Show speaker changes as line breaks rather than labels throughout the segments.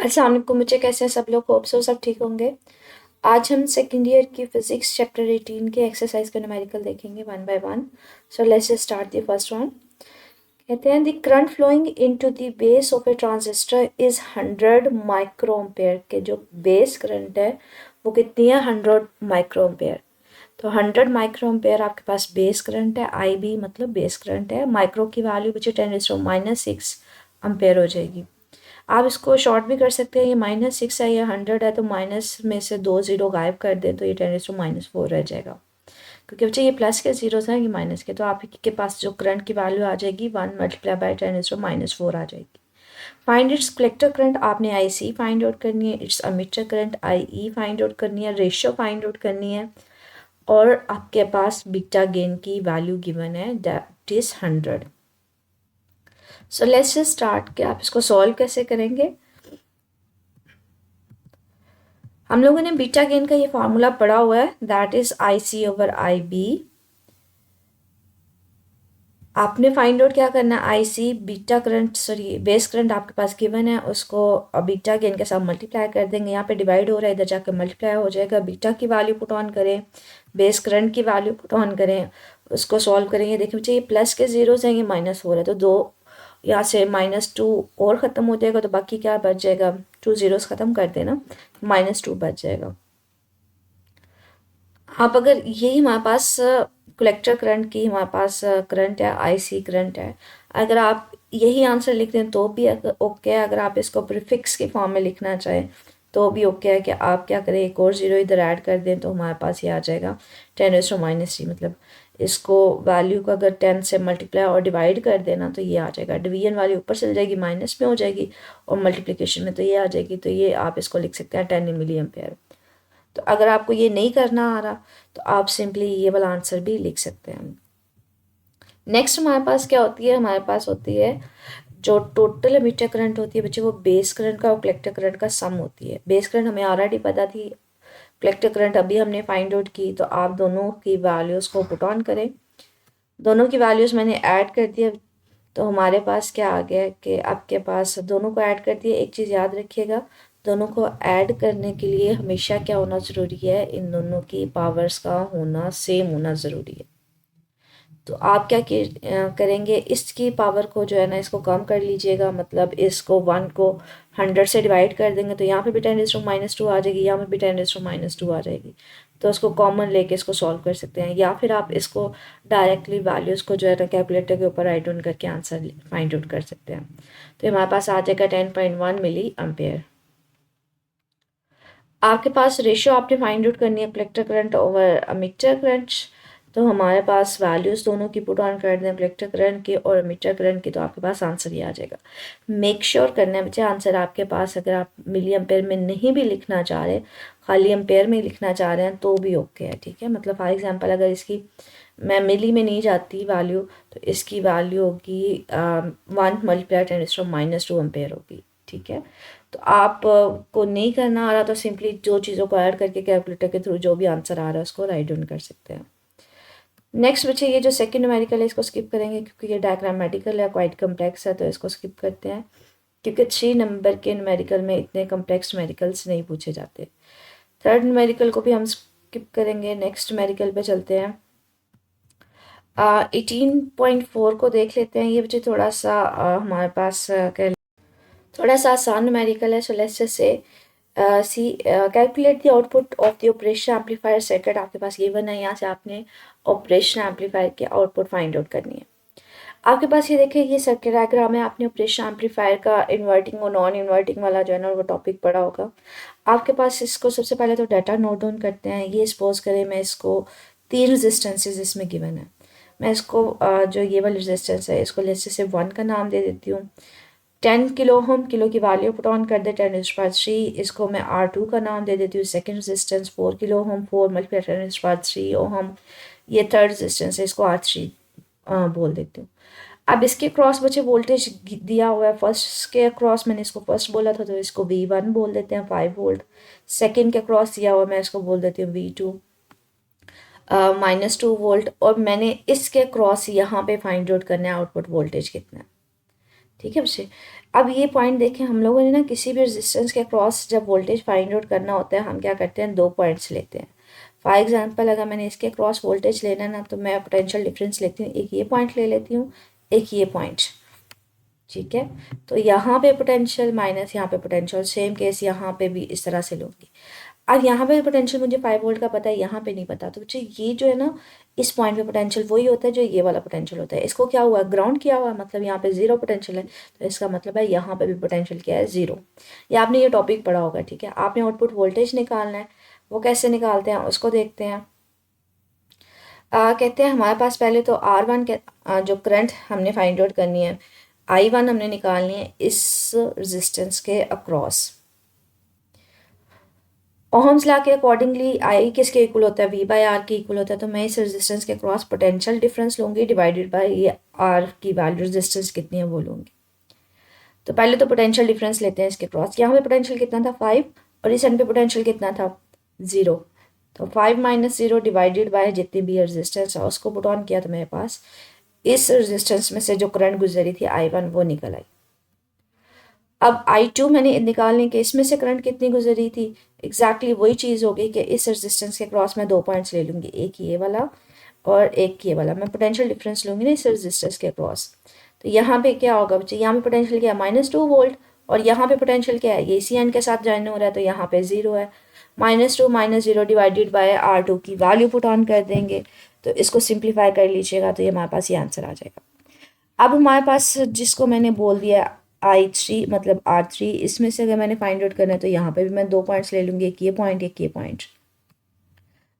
अस्सलाम वालेकुम बच्चे, कैसे हैं सब लोग? होप सो सब ठीक होंगे। आज हम सेकेंड ईयर की फिजिक्स चैप्टर 18 के एक्सरसाइज का न्यूमेरिकल देखेंगे one by one. So let's start the first one. कहते हैं the current flowing into the base of a transistor is 100 microampere. के जो बेस करंट है वो कितनी है? 100 माइक्रोएम्पेयर। तो 100 माइक्रोएम्पेयर आपके पास बेस करंट है। आई बी मतलब बेस करंट है। माइक्रो की वैल्यू बच्चे 10⁻⁻6 अम्पेयर हो जाएगी। आप इसको शॉर्ट भी कर सकते हैं। ये -6 है या 100 है तो माइनस में से 2 ज़ीरो गायब कर दें तो ये 10⁻⁻4 रह जाएगा। क्योंकि बच्चे ये प्लस के ज़ीरोज़ हैं, ये माइनस के, तो आपके पास जो करंट की वैल्यू आ जाएगी 1 × 10⁻⁻4 आ जाएगी। फाइंड इट्स कलेक्टर करंट आपने आई सी फाइंड आउट करनी है, it's ammeter current I E find out करनी है, रेशियो फाइंड आउट करनी है, और आपके पास बीटा गेन की वैल्यू गिवन है that is 100। So let's start कि आप इसको सॉल्व कैसे करेंगे। हम लोगों ने बीटा गेन का ये फार्मूला पढ़ा हुआ है, that is I C over I B. आपने फाइंड आउट क्या करना है? I C beta current, sorry base current आपके पास गिवन है, उसको बीटा गेन के साथ मल्टीप्लाई कर देंगे। यहाँ पे डिवाइड हो रहा है, इधर जाकर मल्टीप्लाई हो जाएगा। बीटा की वैल्यू पुट ऑन करें, बेस करंट की वैल्यू पुट ऑन करें, उसको सॉल्व करेंगे। देखिए बच्चे ये प्लस के ज़ीरोज़ हैं, ये माइनस हो रहा है, तो दो यहाँ से -2 और ख़त्म हो जाएगा, तो बाकी क्या बच जाएगा? 2 ज़ीरोज़ ख़त्म कर देना, -2 बच जाएगा। आप अगर यही हमारे पास कलेक्टर करंट की हमारे पास करंट है, आईसी करंट है, अगर आप यही आंसर लिख दें तो भी ओके है। अगर आप इसको प्रीफिक्स की फॉर्म में लिखना चाहें तो भी ओके है कि आप क्या करें, एक और ज़ीरो इधर ऐड कर दें तो हमारे पास ये आ जाएगा 10⁻⁻3। मतलब इसको वैल्यू को अगर 10 से मल्टीप्लाई और डिवाइड कर देना तो ये आ जाएगा। डिवीजन वाली ऊपर चल जाएगी, माइनस में हो जाएगी, और मल्टीप्लिकेशन में तो ये आ जाएगी। तो ये आप इसको लिख सकते हैं 10 मिली एम्पेयर। तो अगर आपको ये नहीं करना आ रहा तो आप सिंपली ये वाला आंसर भी लिख सकते हैं। नेक्स्ट हमारे पास क्या होती है? हमारे पास होती है जो टोटल एमिटर करंट होती है बच्चे, वो बेस करंट का और कलेक्टर करंट का सम होती है। बेस करंट हमें ऑलरेडी पता थी, कलेक्टर करंट अभी हमने फाइंड आउट की। तो आप दोनों की वैल्यूज़ को पुट ऑन करें। दोनों की वैल्यूज़ मैंने ऐड कर दिया, तो हमारे पास क्या आ गया कि आपके पास दोनों को ऐड कर दिए। एक चीज़ याद रखिएगा, दोनों को ऐड करने के लिए हमेशा क्या होना ज़रूरी है? इन दोनों की पावर्स का होना सेम होना ज़रूरी है। तो आप क्या करेंगे, इसकी पावर को जो है ना, इसको कम कर लीजिएगा। मतलब इसको 1 को 100 से डिवाइड कर देंगे तो यहाँ पे भी 10⁻⁻2 आ जाएगी, यहाँ पे भी 10⁻⁻2 आ जाएगी। तो उसको कॉमन लेके इसको सॉल्व कर सकते हैं, या फिर आप इसको डायरेक्टली वैल्यूज़ को जो है ना कैलकुलेटर के ऊपर राइट डाउन करके आंसर फाइंड आउट कर सकते हैं। तो हमारे पास आ जाएगा 10.1 मिली एम्पेयर। आपके पास रेशियो आपने फाइंड आउट करनी है collector current over ammeter current. तो हमारे पास वैल्यूज़ दोनों की पुट ऑन कर दें, कलेक्टर करंट की और अमीटर करंट की, तो आपके पास आंसर ही आ जाएगा। मेक श्योर करना है बच्चे आंसर आपके पास, अगर आप मिली एम्पेयर में नहीं भी लिखना चाह रहे, खाली एम्पेयर में लिखना चाह रहे हैं तो भी ओके है, ठीक है। मतलब फॉर एग्जांपल अगर इसकी मैं मिली में नहीं जाती वैल्यू, तो इसकी वैल्यू होगी 1 × 10⁻² एम्पेयर होगी, ठीक है। तो आप को नहीं करना आ रहा तो सिंपली जो चीज़ों को ऐड करके कैलकुलेटर के थ्रू जो भी आंसर आ रहा है उसको राइट डाउन कर सकते हैं। नेक्स्ट बच्चे ये जो सेकंड न्यूमेरिकल है इसको स्किप करेंगे क्योंकि ये डायग्रामेटिकल है, क्वाइट कम्प्लेक्स है, तो इसको स्किप करते हैं क्योंकि 3 नंबर के न्यूमेरिकल में इतने कम्प्लेक्स न्यूमेरिकल्स नहीं पूछे जाते। थर्ड न्यूमेरिकल को भी हम स्किप करेंगे, नेक्स्ट न्यूमेरिकल पे चलते हैं। 18.4 को देख लेते हैं। ये बच्चे थोड़ा सा हमारे पास थोड़ा सा आसान न्यूमेरिकल है। सो लेट्स जस्ट से see calculate the output of the operation amplifier circuit. आपके पास ये बना है, यहाँ से आपने ऑपरेशन एम्पलीफायर की आउटपुट फाइंड आउट करनी है। आपके पास ये देखिए ये सर्किट डायग्राम है। आपने ऑपरेशन एम्पलीफायर का इन्वर्टिंग और नॉन इन्वर्टिंग वाला जो है ना वो टॉपिक पढ़ा होगा आपके पास। इसको सबसे पहले तो डाटा नोट डाउन करते हैं। ये सपोज करें मैं इसको 3 रजिस्टेंसेज इसमें गिवन है, मैं इसको जो ये वाली रजिस्टेंस है इसको लेट्स से 1 का नाम दे देती हूँ। 10 किलो ओम, किलो की वैल्यू पुट ऑन कर दे 10⁻3, इसको मैं R2 का नाम दे देती हूँ। सेकंड रेजिस्टेंस 4 किलो ओम, 4 × 10⁻3 ओम, ये थर्ड रेजिस्टेंस है, इसको R3 बोल देती हूँ। अब इसके क्रॉस बचे वोल्टेज दिया हुआ है। फर्स्ट के क्रॉस मैंने इसको फर्स्ट बोला था तो इसको V1 बोल देते हैं 5 वोल्ट। सेकंड के क्रॉस दिया हुआ मैं इसको बोल देती हूँ V2 -2 वोल्ट। और मैंने इसके क्रॉस यहाँ पे फाइंड आउट करना है आउटपुट वोल्टेज कितना है, ठीक है बच्चे। अब ये पॉइंट देखें, हम लोगों ने ना किसी भी रेजिस्टेंस के अक्रॉस जब वोल्टेज फाइंड आउट करना होता है हम क्या करते हैं, 2 पॉइंट्स लेते हैं। फॉर एग्जांपल अगर मैंने इसके अक्रॉस वोल्टेज लेना है ना, तो मैं पोटेंशियल डिफरेंस लेती हूँ, एक ये पॉइंट ले लेती हूँ, एक ये पॉइंट, ठीक है। तो यहाँ पे पोटेंशियल माइनस यहाँ पे पोटेंशियल, सेम केस यहाँ पे भी इस तरह से लूँगी। अब यहाँ पे पोटेंशियल मुझे 5 वोल्ट का पता है, यहाँ पे नहीं पता, तो बच्चे ये जो है ना इस पॉइंट पे पोटेंशियल वही होता है जो ये वाला पोटेंशियल होता है। इसको क्या हुआ, ग्राउंड किया हुआ, मतलब यहाँ पे 0 पोटेंशियल है, तो इसका मतलब है यहाँ पे भी पोटेंशियल क्या है, 0। या आपने ये टॉपिक पढ़ा होगा, ठीक है। आपने आउटपुट वोल्टेज निकालना है, वो कैसे निकालते हैं उसको देखते हैं। कहते हैं हमारे पास पहले तो R1 के जो करंट हमने फाइंड आउट करनी है, I1 हमने निकालनी है इस रेजिस्टेंस के अक्रॉस। ओहम्स लॉ के अकॉर्डिंगली आई किसके इक्वल होता है, V बाई आर के इक्वल होता है। तो मैं इस रेजिस्टेंस के क्रॉस पोटेंशियल डिफरेंस लूँगी डिवाइडेड बाय ये आर की वैल्यू, रेजिस्टेंस कितनी है वो लूँगी। तो पहले तो पोटेंशियल डिफरेंस लेते हैं इसके क्रॉस। यहाँ पे पोटेंशियल कितना था 5 और इस एंड पे पोटेंशियल कितना था 0। तो 5 माइनस 0 डिवाइडेड बाय जितनी भी रेजिस्टेंस है उसको पुट ऑन किया, तो मेरे पास इस रेजिस्टेंस में से जो करंट गुजरी थी I1 वो निकल आई। अब I2 मैंने निकालने के, इसमें से करंट कितनी गुजरी थी, एग्जैक्टली वही चीज़ होगी कि इस रेजिस्टेंस के क्रॉस में 2 पॉइंट्स ले लूँगी, एक ये वाला और एक ये वाला। मैं पोटेंशियल डिफरेंस लूँगी ना इस रेजिस्टेंस के क्रॉस। तो यहाँ पे क्या होगा बच्चे, यहाँ पे पोटेंशियल क्या है -2 वोल्ट, और यहाँ पे पोटेंशियल क्या है, ये इसी एंड के साथ ज्वाइन हो रहा है, तो यहाँ पे 0 है। -2 -0 डिवाइडेड बाय R2 की वैल्यू पुट ऑन कर देंगे, तो इसको सिंप्लीफाई कर लीजिएगा, तो ये हमारे पास ये आंसर आ जाएगा। अब हमारे पास जिसको मैंने बोल दिया I3 मतलब R3, इसमें से अगर मैंने फाइंड आउट करना है तो यहाँ पे भी मैं 2 पॉइंट्स ले लूँगी, एक ये पॉइंट एक ये पॉइंट।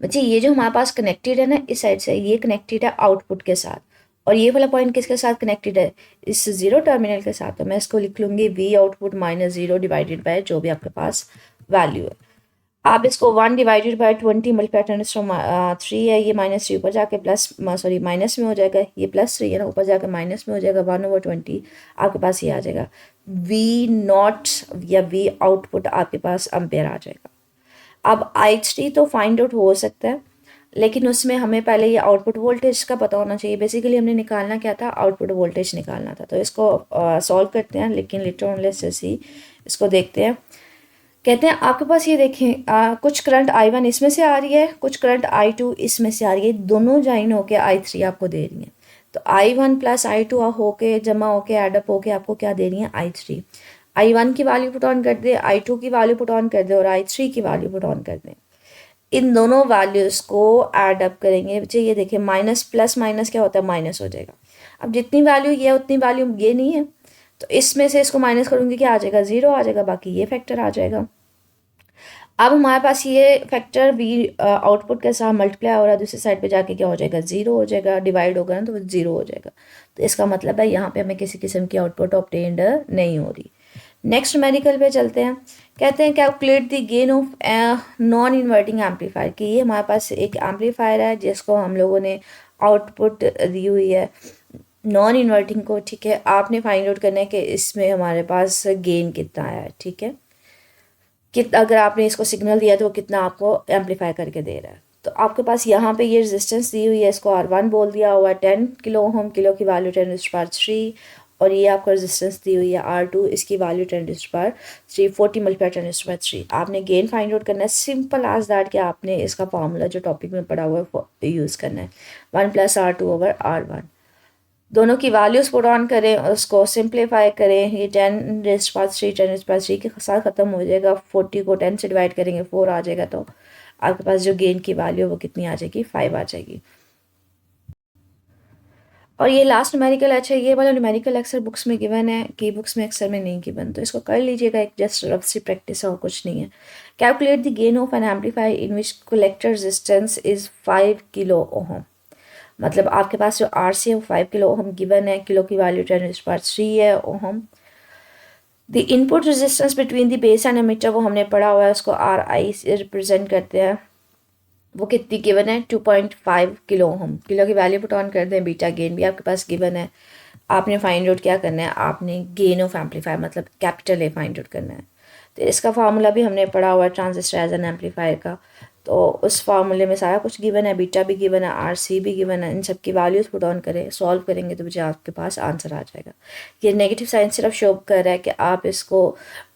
बच्चे ये जो हमारे पास कनेक्टेड है ना इस साइड से, ये कनेक्टेड है आउटपुट के साथ, और ये वाला पॉइंट किसके साथ कनेक्टेड है, इस 0 टर्मिनल के साथ। तो मैं इसको लिख लूँगी V आउटपुट -0 डिवाइडेड बाय जो भी आपके पास वैल्यू है। आप इसको 1 डिवाइडेड बाय 20 मल्टीप्लाई 3 है, ये -3 ऊपर जाके प्लस, सॉरी माइनस में हो जाएगा, ये +3 है ना, ऊपर जाके माइनस में हो जाएगा, 1/20 आपके पास ये आ जाएगा। V0 या V आउटपुट आपके पास एम्पेयर आ जाएगा। अब I3 तो फाइंड आउट हो सकता है, लेकिन उसमें हमें पहले ये आउटपुट वोल्टेज का पता होना चाहिए। बेसिकली हमने निकालना क्या था, आउटपुट वोल्टेज निकालना था। तो इसको सॉल्व करते हैं, लेकिन लेटर ऑन लेट्स सी इसको देखते हैं। कहते हैं आपके पास ये देखें, कुछ करंट I1 इसमें से आ रही है, कुछ करंट I2 इसमें से आ रही है, दोनों ज्वाइन होके I3 आपको दे रही हैं। तो I1 प्लस I2 होके जमा होके एडअप होके आपको क्या दे रही है, I3। I1 की वैल्यू पुट ऑन कर दे, I2 की वैल्यू पुट ऑन कर दे और I3 की वैल्यू पुट ऑन कर दें। इन दोनों वैल्यूज़ को एडअप करेंगे बच्चे, ये देखें माइनस प्लस माइनस क्या होता है, माइनस हो जाएगा। अब जितनी वैल्यू ये है उतनी वैल्यू ये नहीं है, तो इसमें से इसको माइनस करूँगी क्या आ जाएगा, 0 आ जाएगा, बाकी ये फैक्टर आ जाएगा। अब हमारे पास ये फैक्टर V आउटपुट के साथ मल्टीप्लाई हो रहा है, दूसरी साइड पे जाके क्या हो जाएगा, 0 हो जाएगा, डिवाइड होगा ना तो 0 हो जाएगा। तो इसका मतलब है यहाँ पे हमें किसी किस्म की आउटपुट ऑब्टेन्ड नहीं हो रही। नेक्स्ट न्यूमेरिकल पे चलते हैं। कहते हैं calculate the gain of non inverting amplifier, कि ये हमारे पास एक एम्पलीफायर है जिसको हम लोगों ने आउटपुट दी हुई है नॉन इन्वर्टिंग को, ठीक है। आपने फाइंड आउट करना है कि इसमें हमारे पास गेन कितना आया है, ठीक है, कि अगर आपने इसको सिग्नल दिया तो वो कितना आपको एम्पलीफाई करके दे रहा है। तो आपके पास यहाँ पे ये रेजिस्टेंस दी हुई है, इसको R1 बोल दिया हुआ है, 10 किलो ओम, किलो की वैल्यू 10⁻3, और ये आपको रेजिस्टेंस दी हुई है R2, इसकी वैल्यू 10⁻3, 40 मल्टीप्लाई 10⁻3। आपने गेन फाइंड आउट करना है, सिंपल एज दैट कि आपने इसका फॉर्मूला जो टॉपिक में पढ़ा हुआ है यूज़ करना है, 1 + R2/R1। दोनों की वैल्यूज़ पुट ऑन करें, उसको सिंप्लीफाई करें, ये 10⁻3 के साथ ख़त्म हो जाएगा, 40 को 10 से डिवाइड करेंगे 4 आ जाएगा, तो आपके पास जो गेन की वैल्यू वो कितनी आ जाएगी, 5 आ जाएगी। और ये लास्ट न्यूमेरिकल, अच्छा ये वाला न्यूमेरिकल अक्सर बुक्स में गिवन है, की बुक्स में अक्सर में नहीं गिवन, तो इसको कर लीजिएगा, एक जस्ट रफ सी प्रैक्टिस और कुछ नहीं है। Calculate the gain of an amplifier in which collector resistance is 5 kilo ohm. मतलब आपके पास जो RC है वो 5 किलो ओम गिवन है, किलो की वैल्यू 10⁻3 है ohm. The input resistance between the base and emitter वो हमने पढ़ा हुआ है, उसको RI से रिप्रेजेंट करते हैं, वो कितनी गिवन है, 2.5 किलो ओम। किलो की वैल्यू पुट ऑन कर दें, बीटा गेन भी आपके पास गिवन है। आपने फाइंड आउट क्या करना है, आपने गेन ऑफ एम्पलीफायर मतलब कैपिटल A फाइंड आउट करना है। तो इसका फार्मूला भी हमने पढ़ा हुआ है ट्रांजिस्टर एज एन एम्पलीफायर का, तो उस फार्मूले में सारा कुछ गिवन है, बीटा भी गिवन है, आर सी भी गिवन है, इन सब की वैल्यूज़ पुट ऑन करें, सॉल्व करेंगे तो मुझे आपके पास आंसर आ जाएगा। ये नेगेटिव साइन सिर्फ शो कर रहा है कि आप इसको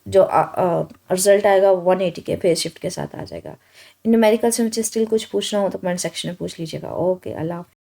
जो रिजल्ट आएगा 180 के फेज शिफ्ट के साथ आ जाएगा। न्यूमेरिकल से मुझे स्टिल कुछ पूछना हो तो कमेंट सेक्शन में पूछ लीजिएगा। ओके, अल्लाह।